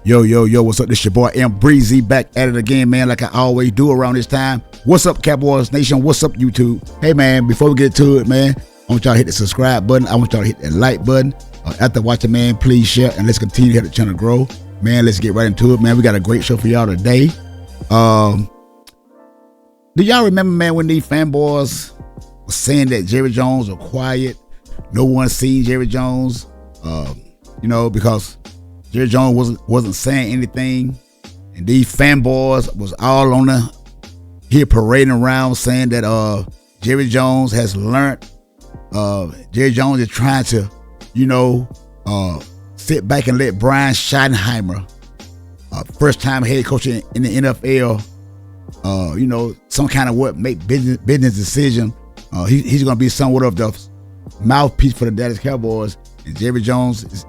Yo, what's up? This your boy M Breezy back at it again, man, like I always do around this time. What's up, Cowboys Nation? What's up, YouTube? Hey, man, before we get to it, man, I want y'all to hit the subscribe button. I want y'all to hit that like button. After watching, man, please share, and let's continue to help the channel grow. Man, let's get right into it, man. We got a great show for y'all today. Do y'all remember, man, when these fanboys were saying that Jerry Jones was quiet? No one seen Jerry Jones, because Jerry Jones wasn't saying anything, and these fanboys was all on here parading around saying that Jerry Jones has learned. Jerry Jones is trying to, sit back and let Brian Schottenheimer, first time head coach in the NFL, some kind of make business decision. He's going to be somewhat of the mouthpiece for the Dallas Cowboys, and Jerry Jones is.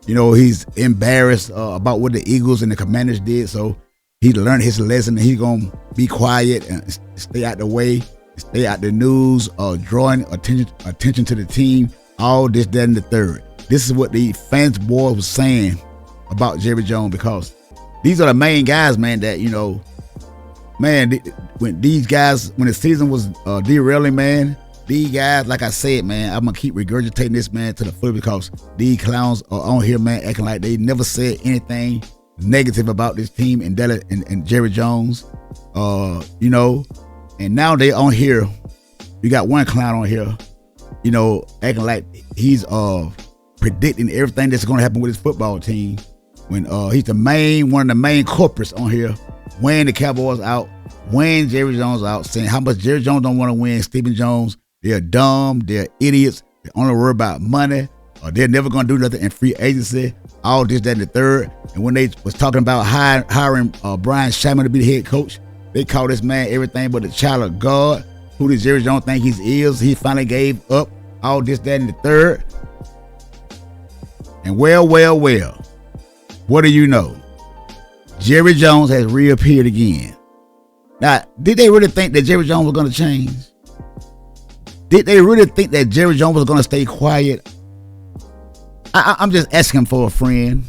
He's embarrassed about what the Eagles and the Commanders did, so he learned his lesson, and he's going to be quiet and stay out the way, stay out the news, drawing attention to the team, all this, that, and the third. This is what the fans boys was saying about Jerry Jones, because these are the main guys, man, that, when the season was derailing, man, these guys, like I said, man, I'm going to keep regurgitating this, man, to the full, because these clowns are on here, man, acting like they never said anything negative about this team and Jerry Jones, and now they on here. You got one clown on here, acting like he's predicting everything that's going to happen with his football team, when he's one of the main culprits on here, weighing the Cowboys out, weighing Jerry Jones out, saying how much Jerry Jones don't want to win. Stephen Jones, they're dumb, they're idiots, they only worry about money, or they're never going to do nothing in free agency, all this, that, and the third. And when they was talking about hiring Brian Schottenheimer to be the head coach, they call this man everything but a child of God. Who does Jerry Jones think he is? He finally gave up, all this, that, and the third. And well, what do you know? Jerry Jones has reappeared again. Now, did they really think that Jerry Jones was going to change? Did they really think that Jerry Jones was going to stay quiet? I'm just asking for a friend.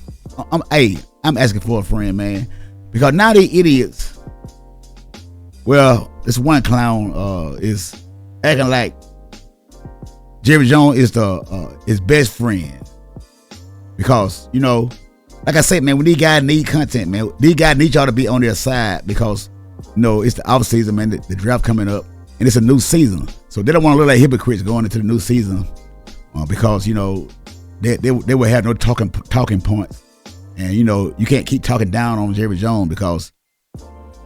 I'm asking for a friend, man. Because now they idiots. Well, this one clown is acting like Jerry Jones is his best friend. Because, like I said, man, when these guys need content, man, these guys need y'all to be on their side, because, it's the off season, man, the draft coming up, and it's a new season. So they don't want to look like hypocrites going into the new season, because, they will have no talking points. And, you can't keep talking down on Jerry Jones, because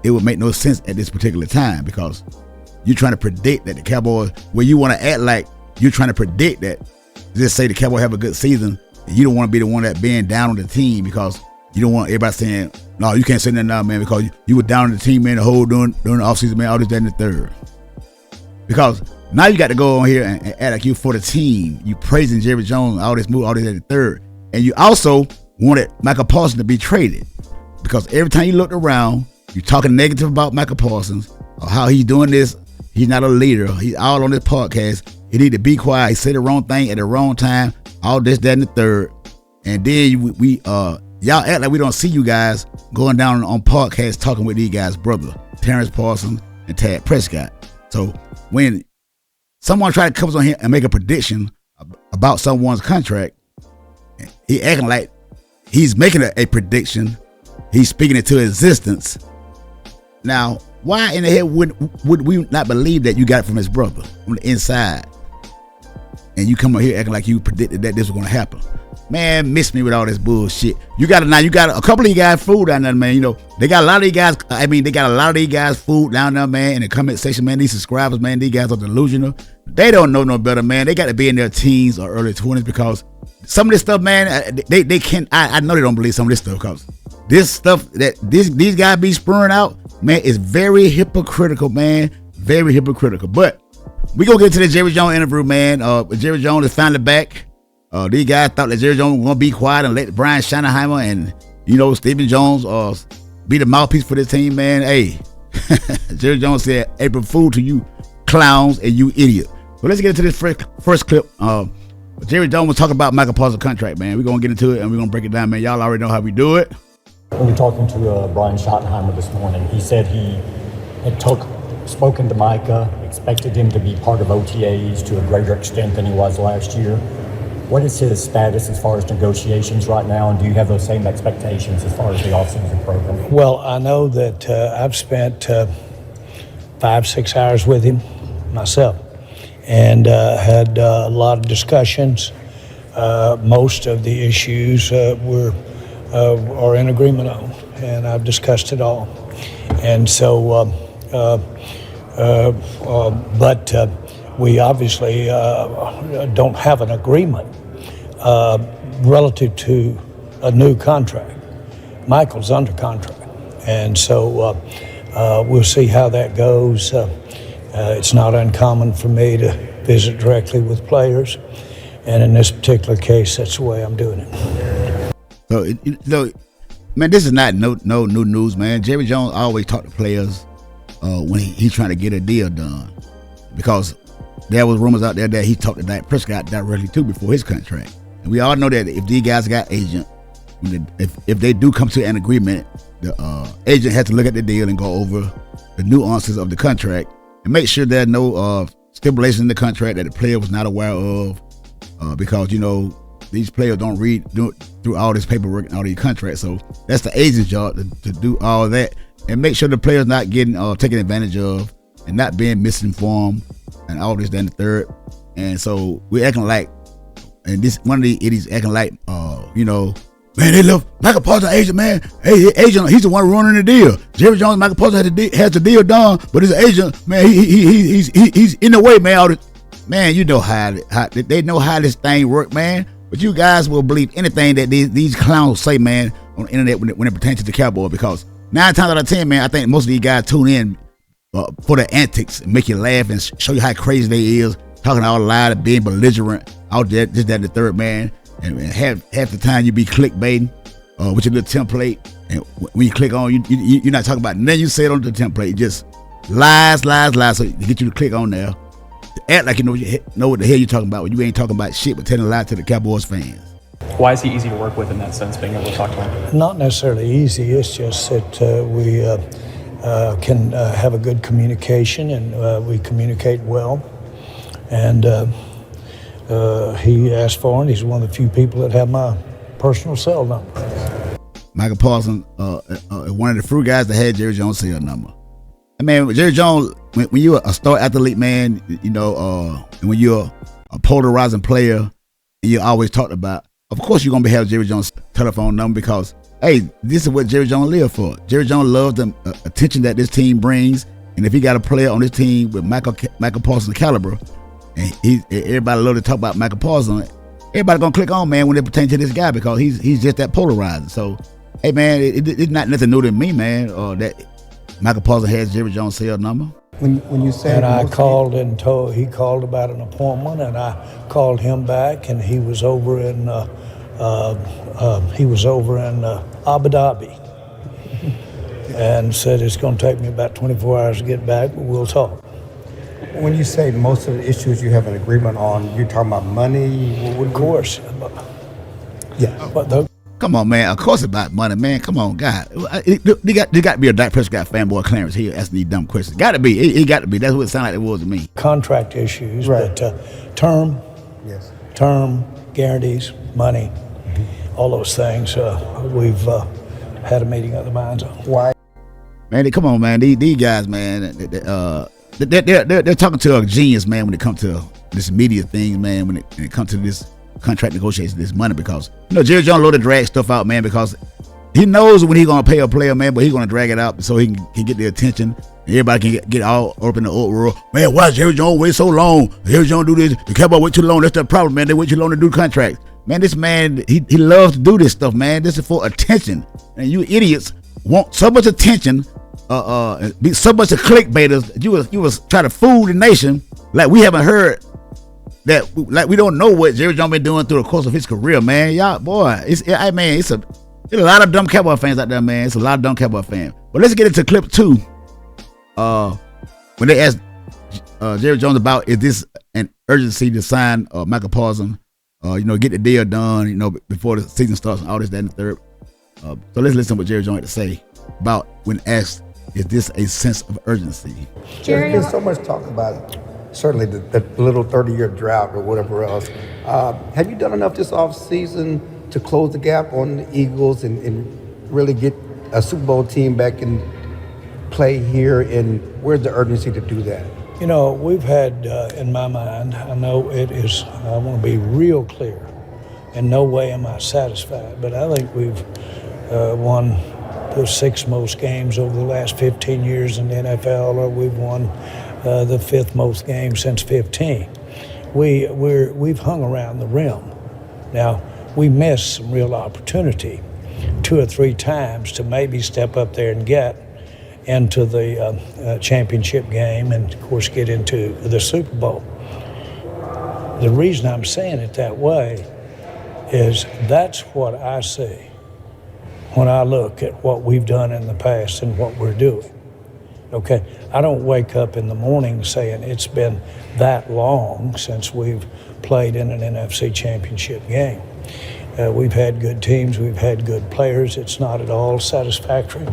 it would make no sense at this particular time, because you're trying to predict that the Cowboys, where you want to act like you're trying to predict that, just say the Cowboys have a good season, and you don't want to be the one that being down on the team, because you don't want everybody saying, no, you can't say nothing now, man, because you were down on the team, man, the whole during the offseason, man, all this, that, and the third. Because now you got to go on here and act like you for the team. You praising Jerry Jones, all this move, all this, that, and the third. And you also wanted Micah Parsons to be traded, because every time you looked around, you talking negative about Micah Parsons, or how he's doing this. He's not a leader. He's all on this podcast. He need to be quiet. He said the wrong thing at the wrong time. All this, that, and the third. And then y'all act like we don't see you guys going down on podcasts talking with these guys' brother, Terrence Parsons and Dak Prescott. So when someone try to come on here and make a prediction about someone's contract, he acting like he's making a prediction. He's speaking it to existence. Now, why in the hell would we not believe that you got it from his brother on the inside? And you come up here acting like you predicted that this was going to happen. Man, miss me with all this bullshit. You got a couple of you guys food down there, man. They got a lot of you guys. They got a lot of these guys food down there, man. In the comment section, man, these subscribers, man, these guys are delusional. They don't know no better, man. They got to be in their teens or early 20s, because some of this stuff, man, they can't. I know they don't believe some of this stuff, because this stuff that these guys be spurring out, man, is very hypocritical, man. Very hypocritical. But we gonna get to the Jerry Jones interview, man. Jerry Jones is finally back. These guys thought that Jerry Jones was gonna be quiet and let Brian Schottenheimer and Stephen Jones be the mouthpiece for this team, man. Hey, Jerry Jones said, "April Fool to you clowns and you idiot." So let's get into this first clip. Jerry Jones was talking about Micah Parsons' contract, man. We're gonna get into it and we're gonna break it down, man. Y'all already know how we do it. We were talking to Brian Schottenheimer this morning. He said he had spoken to Micah, expected him to be part of OTAs to a greater extent than he was last year. What is his status as far as negotiations right now, and do you have those same expectations as far as the offseason program? Well, I know that I've spent 5-6 hours with him myself and had a lot of discussions. Most of the issues are in agreement on, and I've discussed it all. And so, but we obviously don't have an agreement relative to a new contract. Michael's under contract, and so we'll see how that goes. It's not uncommon for me to visit directly with players, and in this particular case, that's the way I'm doing it. So, man, this is not no new news, man. Jerry Jones always talk to players when he's trying to get a deal done, because there was rumors out there that he talked to Dak Prescott directly too before his contract. And we all know that if these guys got agent, if they do come to an agreement, the agent has to look at the deal and go over the nuances of the contract and make sure there are no stipulations in the contract that the player was not aware of, because these players don't read through all this paperwork and all these contracts. So that's the agent's job to do all that and make sure the player's not getting taken advantage of and not being misinformed and all this, that, and the third. And so we're acting like, and this one of the idiots acting like, man, they love Micah Parsons agent, man. Hey, agent, he's the one running the deal. Jerry Jones, Micah Parsons has the deal done, but his agent, man, he's in the way, man. Man, you know how they know how this thing work, man. But you guys will believe anything that these clowns say, man, on the internet when it pertains to the Cowboys, because 9 times out of 10, man, I think most of these guys tune in for their antics and make you laugh and show you how crazy they is, talking all loud and being belligerent out there, this, that, and the third, man. And half the time you be clickbaiting with your little template, and when you click on, you're not talking about nothing you said on the template, just lies, so to get you to click on there, to act like you know what the hell you're talking about when you ain't talking about shit but telling a lie to the Cowboys fans. Why is he easy to work with in that sense, being able to talk to him? Not necessarily easy. It's just that we can have a good communication, and we communicate well. And he asked for it. He's one of the few people that have my personal cell number. Micah Parsons, one of the few guys that had Jerry Jones' cell number. I mean, Jerry Jones, when you're a star athlete, man, and when you're a polarizing player, and you always talked about, of course you're going to have Jerry Jones' telephone number, because, hey, this is what Jerry Jones lives for. Jerry Jones loves the attention that this team brings, and if he got a player on this team with Micah Parsons' caliber, and everybody love to talk about Micah Parsons, everybody going to click on, man, when it pertains to this guy, because he's just that polarizing. So, hey, man, it's not nothing new to me, man, that Micah Parsons has Jerry Jones' cell number. When you say, and I called and he called about an appointment, and I called him back, and he was over in Abu Dhabi, and said it's going to take me about 24 hours to get back, but we'll talk. When you say most of the issues you have an agreement on, you're talking about money? Of course. Yeah. But come on, man. Of course about money, man. Come on, God. There got to be a Dak Prescott fanboy Clarence here asking these dumb questions. Got to be. He got to be. That's what it sounded like it was to me. Contract issues, right. But term, yes, term, guarantees, money, all those things. We've had a meeting of the minds on. Why? Man, come on, man. These guys, man. They're talking to a genius, man, when it comes to this media thing, man, when it comes to this contract negotiations, this money, because Jerry Jones loves to drag stuff out, man, because he knows when he's gonna pay a player, man, but he's gonna drag it out so he can get the attention. Everybody can get all up in the old world. Man, why Jerry Jones wait so long? Jerry Jones do this. The Cowboys wait too long. That's the problem, man. They wait too long to do contracts. Man, this man, he loves to do this stuff, man. This is for attention, and you idiots want so much attention. Be so much of clickbaiters. You was trying to fool the nation like we haven't heard that, like we don't know what Jerry Jones been doing through the course of his career, man. Y'all, boy, it's a lot of dumb Cowboy fans out there, man. It's a lot of dumb Cowboy fans. But let's get into clip 2. When they asked Jerry Jones about, is this an urgency to sign Micah Parsons, get the deal done, before the season starts and all this, that, and the third. So let's listen to what Jerry Jones had to say about when asked, is this a sense of urgency? There's been so much talk about certainly the little 30-year drought or whatever else. Have you done enough this offseason to close the gap on the Eagles and really get a Super Bowl team back in play here? And where's the urgency to do that? You know, we've had, in my mind, I know it is, I want to be real clear. In no way am I satisfied, but I think we've won the 6 most games over the last 15 years in the NFL, or we've won the 5th most games since 15. We've hung around the rim. Now, we missed some real opportunity 2 or 3 times to maybe step up there and get into the championship game and, of course, get into the Super Bowl. The reason I'm saying it that way is that's what I see when I look at what we've done in the past and what we're doing. Okay, I don't wake up in the morning saying it's been that long since we've played in an NFC championship game. We've had good teams, we've had good players. It's not at all satisfactory,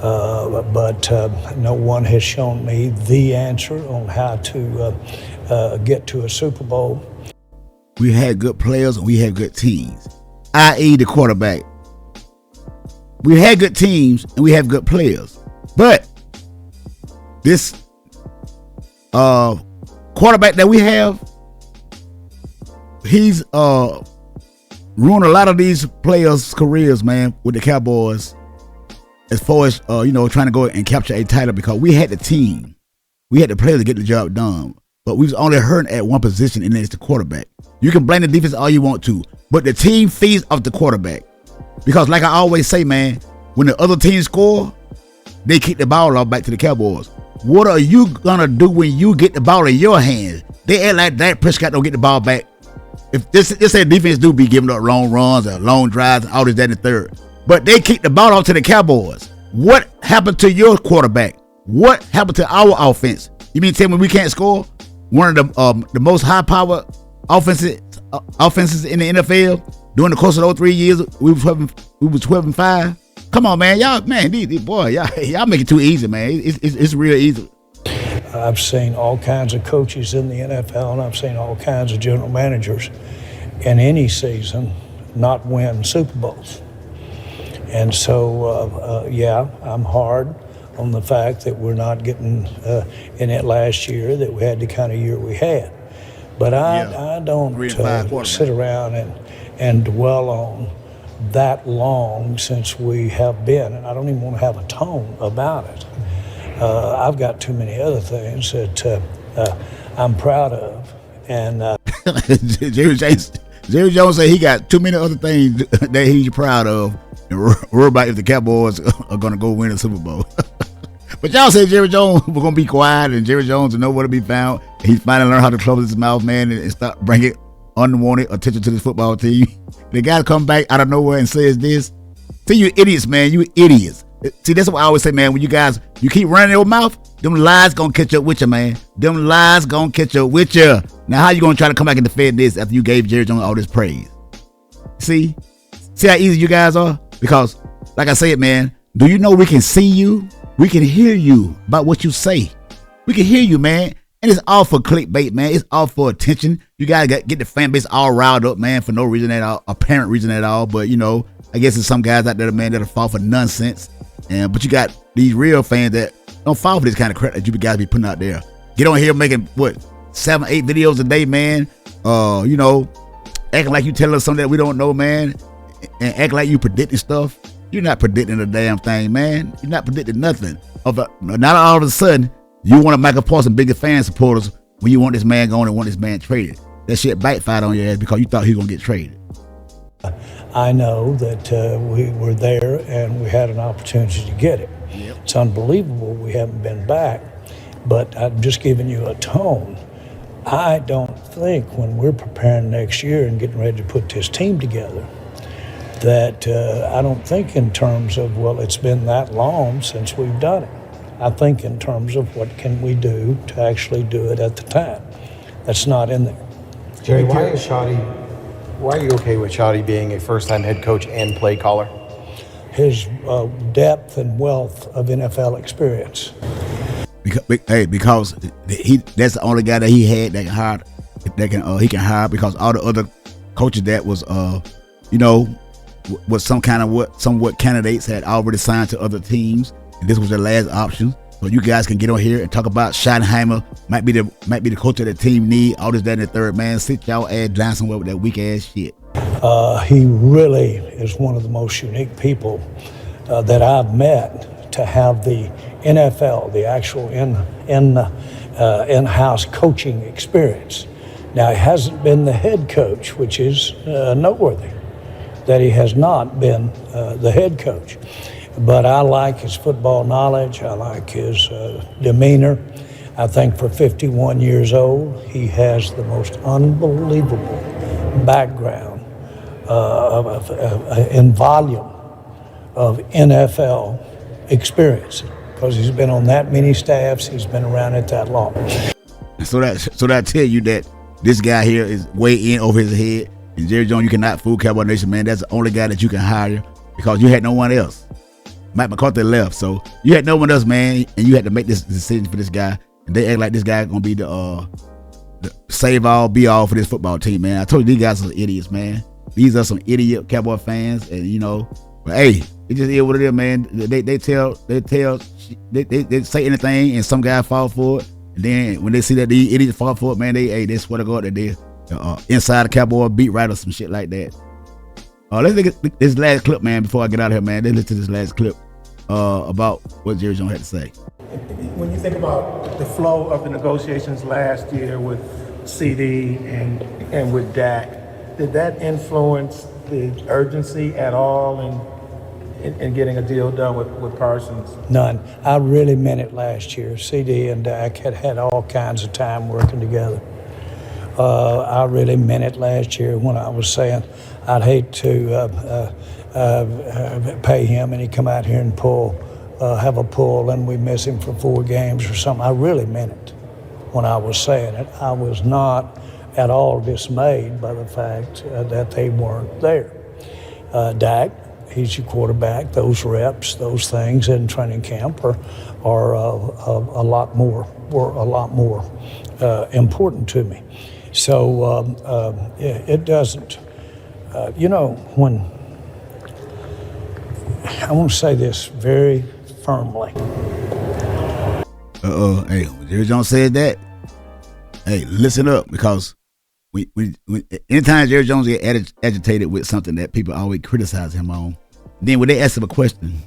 but no one has shown me the answer on how to get to a Super Bowl. We had good players and we had good teams, i.e. the quarterback. We had good teams and we have good players. But this quarterback that we have, he's ruined a lot of these players' careers, man, with the Cowboys, as far as trying to go and capture a title, because we had the team. We had the players to get the job done. But we was only hurting at one position, and it's the quarterback. You can blame the defense all you want to, but the team feeds off the quarterback. Because like I always say, man, when the other team score, they kick the ball off back to the Cowboys. What are you gonna do when you get the ball in your hands? They act like Dak Prescott don't get the ball back. If this defense do be giving up long runs or long drives and all this, that, and the third. But they kick the ball off to the Cowboys. What happened to your quarterback? What happened to our offense? You mean tell me we can't score? One of the most high-powered offenses in the NFL during the course of those 3 years, we was 12-5. Come on, man, y'all make it too easy, man. It's real easy. I've seen all kinds of coaches in the NFL, and I've seen all kinds of general managers in any season not win Super Bowls. And so, I'm hard on the fact that we're not getting in it last year, that we had the kind of year we had. But I don't sit around and dwell on that long since we have been, and I don't even want to have a tone about it. I've got too many other things that I'm proud of. And Jerry Jones said he got too many other things that he's proud of, and worry about if the Cowboys are going to go win the Super Bowl. But y'all said Jerry Jones was going to be quiet, and Jerry Jones will nowhere to be found. He's finally learned how to close his mouth, man, and stop bringing unwanted attention to this football team. The guy come back out of nowhere and says this. See, you idiots, man. You idiots. See, that's what I always say, man. When you keep running your mouth, them lies going to catch up with you, man. Them lies going to catch up with you. Now, how you going to try to come back and defend this after you gave Jerry Jones all this praise? See how easy you guys are? Because, like I said, man, do you know we can see you? We can hear you about what you say. We can hear you, man. And it's all for clickbait, man. It's all for attention. You gotta get the fan base all riled up, man, for no reason at all, apparent reason at all. But, I guess there's some guys out there, man, that'll fall for nonsense. But you got these real fans that don't fall for this kind of crap that you guys be putting out there. Get on here making, 7, 8 videos a day, man. Acting like you telling us something that we don't know, man. And act like you predicting stuff. You're not predicting a damn thing, man. You're not predicting nothing. Not all of a sudden, you want a Micah Parsons biggest fan supporters when you want this man going and want this man traded. That shit backfired on your ass because you thought he was going to get traded. I know that we were there and we had an opportunity to get it. Yep. It's unbelievable we haven't been back, but I'm just giving you a tone. I don't think when we're preparing next year and getting ready to put this team together, that I don't think in terms of, it's been that long since we've done it. I think in terms of what can we do to actually do it at the time. That's not in there. Jerry, why are you okay with Shoddy being a first-time head coach and play caller? his depth and wealth of NFL experience. Because that's the only guy that he had that he can hire, because all the other coaches that was was somewhat candidates had already signed to other teams, and this was their last option. So you guys can get on here and talk about Schottenheimer might be the coach that the team need, all this, that, and the third. Man, sit y'all ass down somewhere with that weak ass shit. He really is one of the most unique people that I've met to have the NFL, the actual in-house coaching experience. Now, he hasn't been the head coach, which is noteworthy, that he has not been the head coach. But I like his football knowledge. I like his demeanor. I think for 51 years old, he has the most unbelievable background in volume of NFL experience, because he's been on that many staffs. He's been around it that long. So that tell you that this guy here is way in over his head. And Jerry Jones, you cannot fool Cowboy Nation, man. That's the only guy that you can hire, because you had no one else. Mike McCarthy left, so you had no one else, man, and you had to make this decision for this guy. And they act like this guy gonna be the save all, be all for this football team, man. I told you these guys are idiots, man. These are some idiot Cowboy fans, and but hey, it just is what it is, man. They say anything, and some guy fall for it, and then when they see that these idiots fall for it, man, they swear to God that they inside the Cowboy beat writer, some shit like that. Let's look at this last clip, man, before I get out of here, man. Let's listen to this last clip about what Jerry Jones had to say. When you think about the flow of the negotiations last year with CD and with Dak, did that influence the urgency at all in getting a deal done with Parsons? None. I really meant it last year. CD and Dak had all kinds of time working together. I really meant it last year when I was saying I'd hate to pay him and he come out here and have a pull and we miss him for 4 games or something. I really meant it when I was saying it. I was not at all dismayed by the fact that they weren't there. Dak, he's your quarterback. Those reps, those things in training camp are a lot more important to me. So it doesn't. When I want to say this very firmly. Hey, when Jerry Jones said that, hey, listen up, because anytime Jerry Jones get agitated with something that people always criticize him on, then when they ask him a question,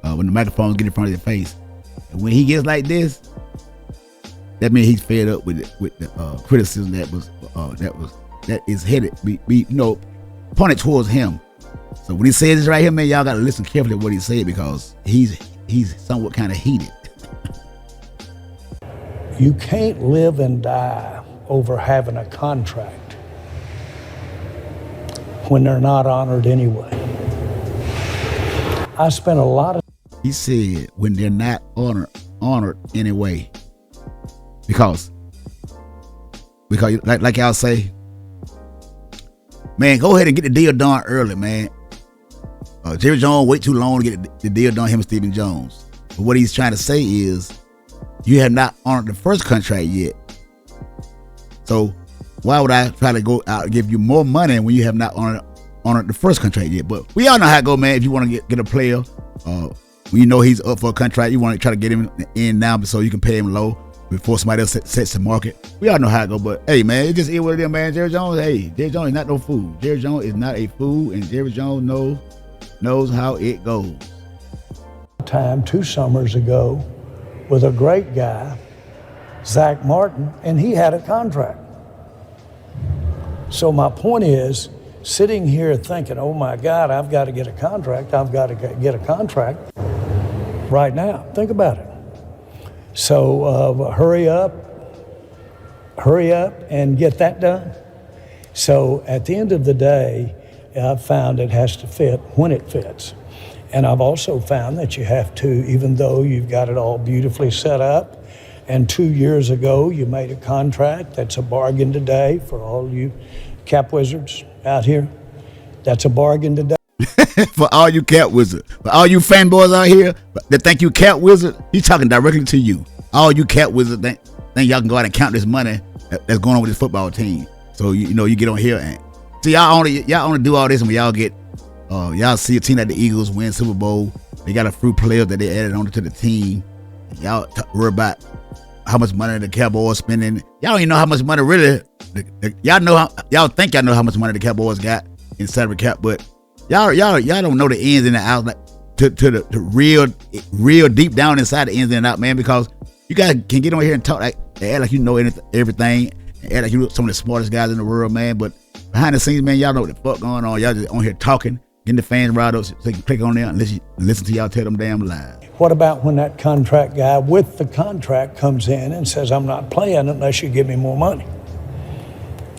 when the microphones get in front of their face, and when he gets like this, that means he's fed up with the criticism that is headed pointed towards him. So when he says this right here, man, y'all gotta listen carefully to what he said, because he's somewhat kind of heated. You can't live and die over having a contract when they're not honored anyway. I spent a lot of. He said when they're not honored anyway, because like y'all say, man, go ahead and get the deal done early, man. Jerry Jones wait too long to get the deal done, him and Stephen Jones. But what he's trying to say is, you have not honored the first contract yet. So why would I try to go out and give you more money when you have not honored the first contract yet? But we all know how it go, man. If you want to get a player, when you know he's up for a contract, you want to try to get him in now so you can pay him low before somebody else sets the market. We all know how it go, but hey, man, it just is what it is, man. Jerry Jones is not no fool. Jerry Jones is not a fool, and Jerry Jones knows how it goes. Time 2 summers ago with a great guy, Zach Martin, and he had a contract. So my point is, sitting here thinking, oh my God, I've got to get a contract right now. Think about it. So hurry up and get that done. So at the end of the day, I've found it has to fit when it fits. And I've also found that you have to, even though you've got it all beautifully set up, and 2 years ago you made a contract that's a bargain today for all you cap wizards out here. That's a bargain today. For all you Cap Wizard, for all you fanboys out here that think you Cap Wizard, he's talking directly to you. All you Cap Wizard think y'all can go out and count this money that's going on with this football team. So you get on here and see y'all only do all this when y'all get y'all see a team like the Eagles win Super Bowl. They got a few players that they added on to the team. Y'all worry about how much money the Cowboys spending. Y'all don't even know how much money really. Y'all think y'all know how much money the Cowboys got in salary cap, but y'all don't know the ins and the outs, like to the real deep down inside the ins and outs, man. Because you guys can get on here and talk like act like you know everything, and act like you some of the smartest guys in the world, man. But behind the scenes, man, y'all know what the fuck going on. Y'all just on here talking, getting the fans riled up so they can click on there and listen to y'all tell them damn lies. What about when that contract guy with the contract comes in and says, I'm not playing unless you give me more money?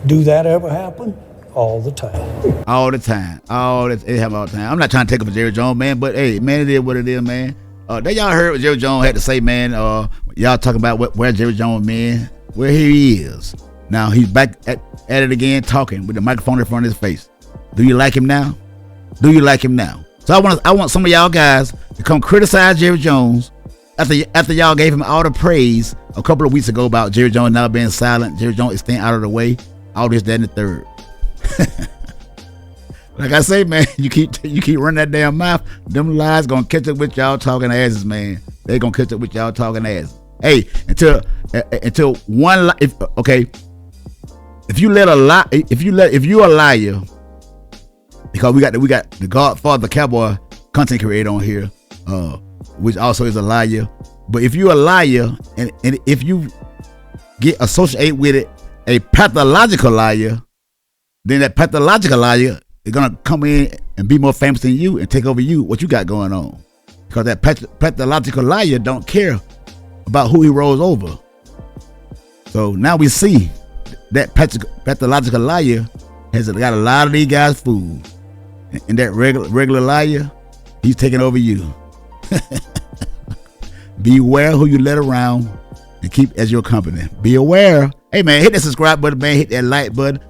Do that ever happen? All the time. All the time. It happens all the time. I'm not trying to take up for Jerry Jones, man, but hey, man, it is what it is, man. That y'all heard what Jerry Jones had to say, man. Y'all talking about where Jerry Jones, man, where he is. Now he's back at it again, talking with the microphone in front of his face. Do you like him now? Do you like him now? So I want some of y'all guys to come criticize Jerry Jones after y'all gave him all the praise a couple of weeks ago about Jerry Jones now being silent. Jerry Jones is staying out of the way. All this, that, and the third. Like I say, man, you keep running that damn mouth. Them lies gonna catch up with y'all talking asses, man. They gonna catch up with y'all talking asses. Hey, until one lie. If you're a liar, because we got the Godfather Cowboy content creator on here, which also is a liar. But if you're a liar and if you get associated with it, a pathological liar, then that pathological liar is gonna come in and be more famous than you and take over you, what you got going on. Because that pathological liar don't care about who he rolls over. So now we see that pathological liar has got a lot of these guys fooled. And that regular liar, he's taking over you. Beware who you let around and keep as your company. Be aware. Hey, man, hit that subscribe button, man. Hit that like button.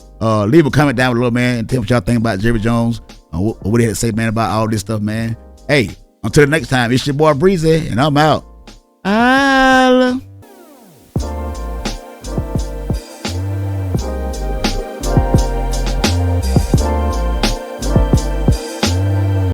Leave a comment down below, man, and tell what y'all think about Jerry Jones. What he had to say, man, about all this stuff, man. Hey, until the next time, it's your boy Breezy, and I'm out. Holla.